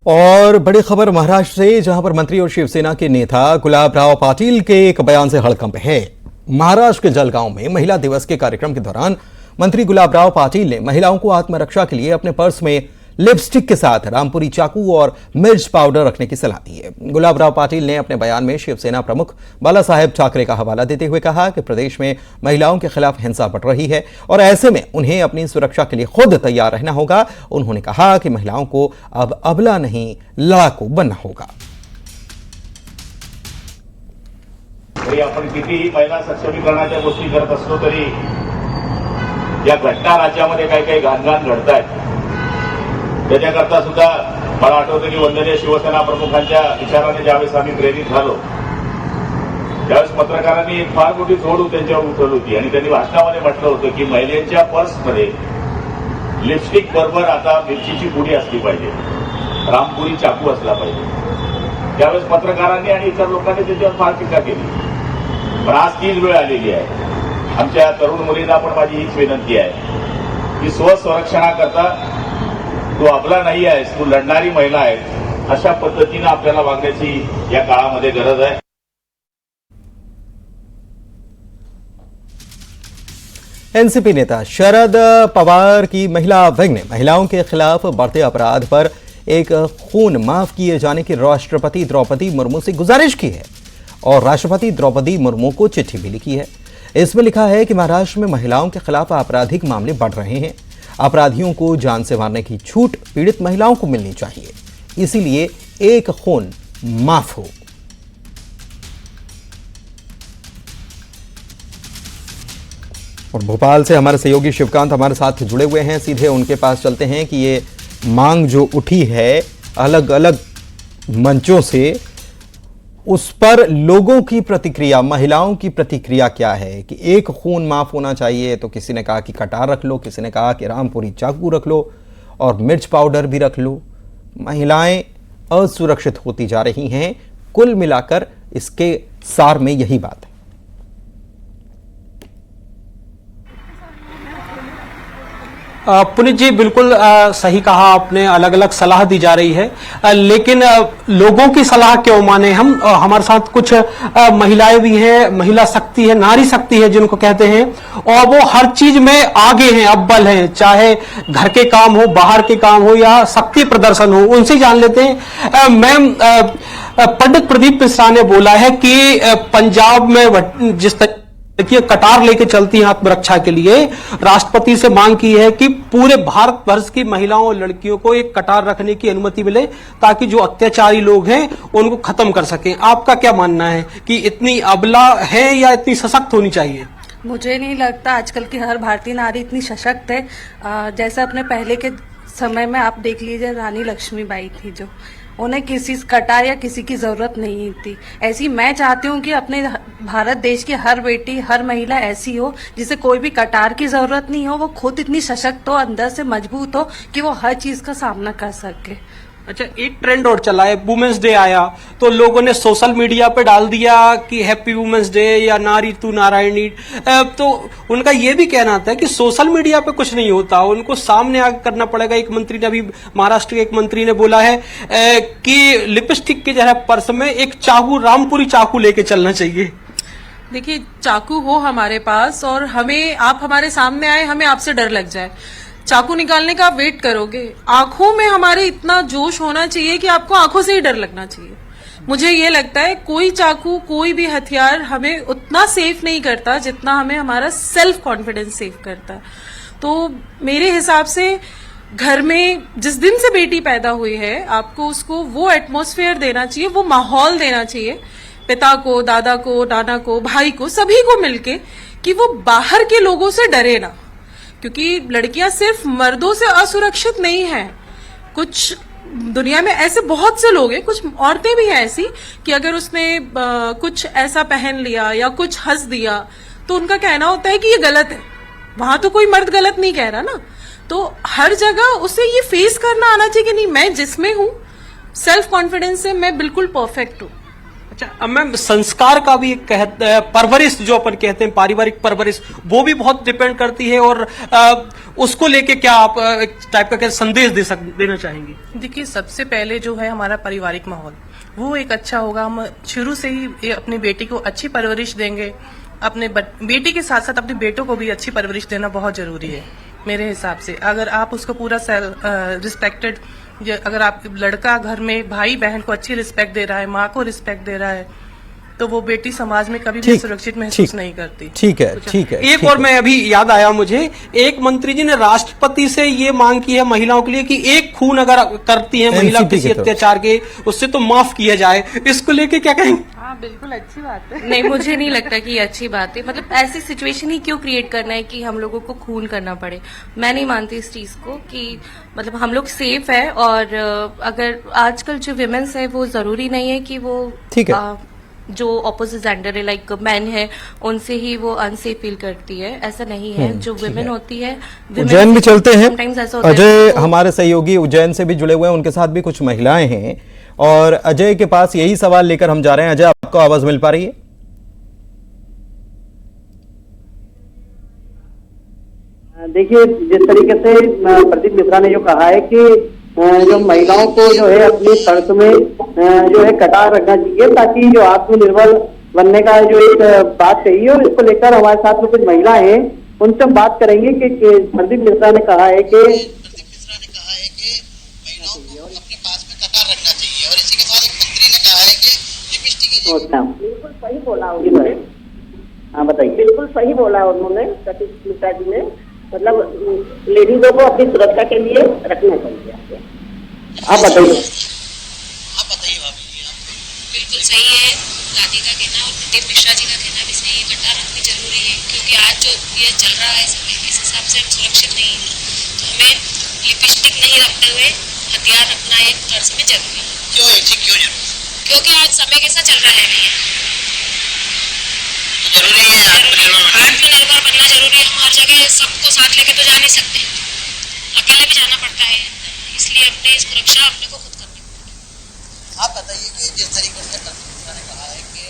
और बड़ी खबर महाराष्ट्र से, जहां पर मंत्री और शिवसेना के नेता गुलाबराव पाटिल के एक बयान से हड़कंप है। महाराष्ट्र के जलगांव में महिला दिवस के कार्यक्रम के दौरान मंत्री गुलाबराव पाटिल ने महिलाओं को आत्मरक्षा के लिए अपने पर्स में लिपस्टिक के साथ रामपुरी चाकू और मिर्च पाउडर रखने की सलाह दी है। गुलाबराव पाटिल ने अपने बयान में शिवसेना प्रमुख बालासाहेब ठाकरे का हवाला देते हुए कहा कि प्रदेश में महिलाओं के खिलाफ हिंसा बढ़ रही है और ऐसे में उन्हें अपनी सुरक्षा के लिए खुद तैयार रहना होगा। उन्होंने कहा कि महिलाओं को अब अबला नहीं, लड़ाकू बनना होगा। आपण कितीही महिला सक्षमीकरणाच्या गोष्टी करत असलो तरी या घटना राज्यामध्ये काही काही घाणघाण घडतायत। त्याच्याकरता सुद्धा मला आठवतं की वंदनीय शिवसेना प्रमुखांच्या विचाराने ज्यावेळेस आम्ही प्रेरित झालो त्यावेळेस पत्रकारांनी एक फार मोठी जोड त्यांच्यावर उचलली होती आणि त्यांनी भाषणामध्ये म्हटलं होतं की महिलांच्या पर्समध्ये लिपस्टिक बरोबर आता मिरचीची पुडी असली पाहिजे, रामपुरी चाकू असला पाहिजे। त्यावेळेस पत्रकारांनी आणि इतर लोकांनी त्याच्यावर फार टीका केली। पण आज तीच वेळ आलेली आहे। आमच्या तरुण मुलींना पण माझी हीच विनंती आहे की स्वसंरक्षणाकरता तू अबला नाही आहेस, तू लढणारी महिला आहेस, अशा पद्धतीने आपल्याला वागण्याची या काळामध्ये गरज आहे। एनसीपी नेता शरद पवार की महिला विंग ने महिलाओं के खिलाफ बढ़ते अपराध पर एक खून माफ किए जाने की राष्ट्रपति द्रौपदी मुर्मू से गुजारिश की है और राष्ट्रपति द्रौपदी मुर्मू को चिट्ठी भी लिखी है। इसमें लिखा है कि महाराष्ट्र में महिलाओं के खिलाफ आपराधिक मामले बढ़ रहे हैं। अपराधियों को जान से मारने की छूट पीड़ित महिलाओं को मिलनी चाहिए, इसीलिए एक खून माफ हो। और भोपाल से हमारे सहयोगी शिवकांत हमारे साथ जुड़े हुए हैं, सीधे उनके पास चलते हैं कि ये मांग जो उठी है अलग अलग मंचों से, उस पर लोगों की प्रतिक्रिया, महिलाओं की प्रतिक्रिया क्या है कि एक खून माफ होना चाहिए। तो किसी ने कहा कि कटार रख लो, किसी ने कहा कि रामपुरी चाकू रख लो और मिर्च पाउडर भी रख लो। महिलाएं असुरक्षित होती जा रही हैं। कुल मिलाकर इसके सार में यही बात है। पुनीत जी, बिल्कुल सही कहा आपने, अलग अलग सलाह दी जा रही है, लेकिन लोगों की सलाह क्यों माने हम। हमारे साथ कुछ महिलाएं भी हैं, महिला शक्ति है, नारी शक्ति है जिनको कहते हैं, और वो हर चीज में आगे हैं, अव्वल हैं, चाहे घर के काम हो, बाहर के काम हो या शक्ति प्रदर्शन हो। उनसे जान लेते हैं। मैम, पंडित प्रदीप मिश्रा ने बोला है कि पंजाब में जिस देखिए कटार लेके चलती हैं आत्मरक्षा के लिए, राष्ट्रपति से मांग की है कि पूरे भारत वर्ष की महिलाओं और लड़कियों को एक कटार रखने की अनुमति मिले ताकि जो अत्याचारी लोग हैं उनको खत्म कर सकें। आपका क्या मानना है कि इतनी अबला है या इतनी सशक्त होनी चाहिए? मुझे नहीं लगता आजकल की हर भारतीय नारी इतनी सशक्त है। जैसे अपने पहले के समय में आप देख लीजिए, रानी लक्ष्मीबाई थी, जो उन्हें किसी कटार या किसी की जरूरत नहीं थी। ऐसी मैं चाहती हूँ कि अपने भारत देश की हर बेटी, हर महिला ऐसी हो जिसे कोई भी कटार की जरूरत नहीं हो। वो खुद इतनी सशक्त हो, अंदर से मजबूत हो कि वो हर चीज का सामना कर सके। अच्छा, एक ट्रेंड और चला है, वुमेन्स डे आया तो लोगों ने सोशल मीडिया पे डाल दिया कि हैप्पी वुमेन्स डे या नारी तू नारायणी। तो उनका ये भी कहना था कि सोशल मीडिया पे कुछ नहीं होता, उनको सामने आकर करना पड़ेगा। एक मंत्री ने, अभी महाराष्ट्र के एक मंत्री ने बोला है कि लिपस्टिक के जगह पर्स में एक चाकू, रामपुरी चाकू लेके चलना चाहिए। देखिए, चाकू हो हमारे पास और हमें, आप हमारे सामने आए, हमें आपसे डर लग जाए, चाकू निकालने का आप वेट करोगे। आंखों में हमारे इतना जोश होना चाहिए कि आपको आंखों से ही डर लगना चाहिए। मुझे ये लगता है कोई चाकू, कोई भी हथियार हमें उतना सेफ नहीं करता जितना हमें हमारा सेल्फ कॉन्फिडेंस सेफ करता है। तो मेरे हिसाब से घर में जिस दिन से बेटी पैदा हुई है, आपको उसको वो एटमॉस्फेयर देना चाहिए, वो माहौल देना चाहिए, पिता को, दादा को, नाना को, भाई को, सभी को मिलके, कि वो बाहर के लोगों से डरे ना। क्योंकि लड़कियां सिर्फ मर्दों से असुरक्षित नहीं हैं। कुछ दुनिया में ऐसे बहुत से लोग हैं, कुछ औरतें भी हैं ऐसी कि अगर उसने कुछ ऐसा पहन लिया या कुछ हंस दिया तो उनका कहना होता है कि ये गलत है। वहां तो कोई मर्द गलत नहीं कह रहा ना। तो हर जगह उसे ये फेस करना आना चाहिए कि नहीं, मैं जिसमें हूं, सेल्फ कॉन्फिडेंस से मैं बिल्कुल परफेक्ट हूं। अच्छा, अब मैम संस्कार का भी एक परवरिश जो अपन कहते हैं, पारिवारिक परवरिश, वो भी बहुत डिपेंड करती है, और उसको लेके क्या आप एक टाइप का क्या संदेश देना चाहेंगे? देखिए, सबसे पहले जो है हमारा पारिवारिक माहौल वो एक अच्छा होगा। हम शुरू से ही अपनी बेटी को अच्छी परवरिश देंगे। अपने बेटी के साथ साथ अपने बेटों को भी अच्छी परवरिश देना बहुत जरूरी है मेरे हिसाब से। अगर आप उसको पूरा रिस्पेक्टेड, अगर आप लड़का घर में भाई बहन को अच्छी रिस्पेक्ट दे रहा है, माँ को रिस्पेक्ट दे रहा है, तो वो बेटी समाज में कभी भी सुरक्षित महसूस नहीं करती। ठीक है, ठीक है। एक और मैं अभी याद आया मुझे, एक मंत्री जी ने राष्ट्रपति से ये मांग की है महिलाओं के लिए कि एक खून अगर करती है महिला किसी अत्याचार के, उससे तो माफ किया जाए। इसको लेके क्या कहेंगे? हाँ, बिल्कुल अच्छी बात है। नहीं, मुझे नहीं लगता कि ये अच्छी बात है। मतलब ऐसी सिचुएशन ही क्यों क्रिएट करना है कि हम लोगों को खून करना पड़े। मैं नहीं मानती इस चीज को कि मतलब हम लोग सेफ है, और अगर आजकल जो विमेन्स है वो जरूरी नहीं है कि वो ठीक है, जो ऑपोजिट जेंडर है लाइक मैन है उनसे ही वो अनसेफ फील करती है, ऐसा नहीं है। जो विमेन होती है, उज्जैन भी चलते हैं। अजय तो हमारे सहयोगी उज्जैन से भी जुड़े हुए हैं, उनके साथ भी कुछ महिलाएं हैं, और अजय के पास यही सवाल लेकर हम जा रहे हैं। अजय, आपको आवाज मिल पा रही है? देखिए, जिस तरीके से प्रदीप मिश्रा ने जो कहा है कि जो महिलाओं को जो है अपनी शर्त में जो है कटार रखना चाहिए, ताकि जो आत्मनिर्भर बनने का जो एक बात कही है, और इसको लेकर हमारे साथ में कुछ महिला हैं, उनसे हम बात करेंगे कि प्रदीप मिश्रा ने कहा है कि महिलाओं को अपने पास में कतार रखना चाहिए, और इसी के साथ एक मंत्री ने कहा है कि लिपस्टिक बिल्कुल सही बोला उन्होंने। हाँ, बताइए। बिल्कुल सही बोला उन्होंने, प्रदीप मिश्रा जी ने। मतलब लेडीजों को अपनी सुरक्षा के लिए रखना चाहिए। आप बताइए। बिल्कुल सही है दादी का कहना और प्रदीप मिश्रा जी का कहना भी सही है। कटार रखनी जरूरी है, क्योंकि आज जो ये चल रहा है समय, इस हिसाब से हम सुरक्षित नहीं है, तो हमें लिपस्टिक नहीं रखते हुए हथियार रखना एक कर्ज में जरूरी है। क्यों जरूरी? क्योंकि आज समय कैसा चल रहा है भैया, जरूरी है आत्मनिर्भर बनना जरूरी है। हम हर जगह सबको साथ लेके तो जा नहीं सकते, अकेले भी जाना पड़ता है, इसलिए अपनी सुरक्षा अपने को खुद करनी पड़ेगी। आप बताइए कि जिस तरीके से प्रदीप मिश्रा ने कहा है कि